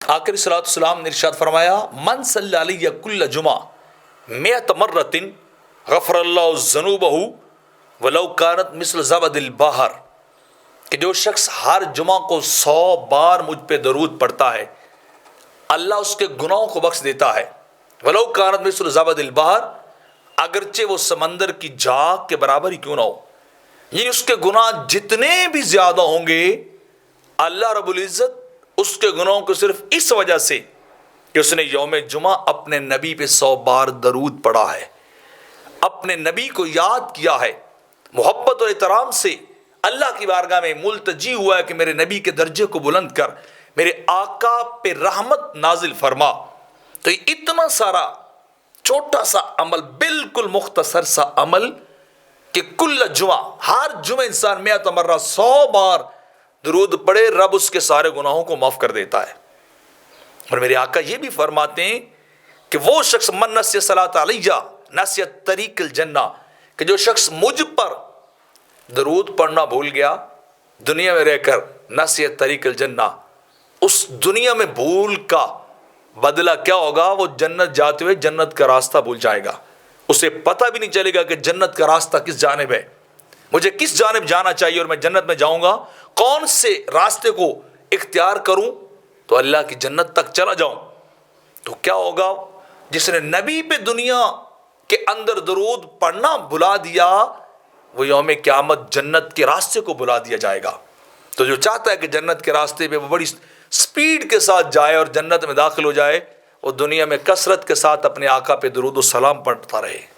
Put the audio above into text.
آخر صلاۃ السلام نے ارشاد فرمایا من صلی علیہ کل جمعہ مئۃ مرۃ غفر اللہ ذنوبہ ولو کانت مثل زبد البحر، کہ جو شخص ہر جمعہ کو 100 بار مجھ پہ درود پڑھتا ہے اللہ اس کے گناہوں کو بخش دیتا ہے، ولو کانت مثل زبد البحر، اگرچہ وہ سمندر کی جھاگ کے برابر ہی کیوں نہ ہو، یعنی اس کے گناہ جتنے بھی زیادہ ہوں گے اللہ رب العزت اس کے گناہوں کو صرف اس وجہ سے کہ اس نے یوم جمعہ اپنے نبی پہ 100 بار درود پڑھا ہے، اپنے نبی کو یاد کیا ہے، محبت اور احترام سے اللہ کی بارگاہ میں ملتجی ہوا ہے کہ میرے نبی کے درجے کو بلند کر، میرے آقا پہ رحمت نازل فرما۔ تو یہ اتنا سارا چھوٹا سا عمل، بالکل مختصر سا عمل کہ کل جمعہ، ہر جمعہ انسان 100 مرہ 100 بار درود پڑھے، رب اس کے سارے گناہوں کو معاف کر دیتا ہے۔ اور میرے آقا یہ بھی فرماتے ہیں کہ وہ شخص من نسی صلاۃ علیہ نسی طریق الجنہ، کہ جو شخص مجھ پر درود پڑھنا بھول گیا دنیا میں رہ کر، نسی طریق الجنہ، اس دنیا میں بھول کا بدلہ کیا ہوگا؟ وہ جنت جاتے ہوئے جنت کا راستہ بھول جائے گا، اسے پتہ بھی نہیں چلے گا کہ جنت کا راستہ کس جانب ہے، مجھے کس جانب جانا چاہیے اور میں جنت میں جاؤں گا، کون سے راستے کو اختیار کروں تو اللہ کی جنت تک چلا جاؤں۔ تو کیا ہوگا؟ جس نے نبی پہ دنیا کے اندر درود پڑھنا بھلا دیا، وہ یوم قیامت جنت کے راستے کو بھلا دیا جائے گا۔ تو جو چاہتا ہے کہ جنت کے راستے پہ وہ بڑی سپیڈ کے ساتھ جائے اور جنت میں داخل ہو جائے، وہ دنیا میں کثرت کے ساتھ اپنے آقا پہ درود و سلام پڑھتا رہے۔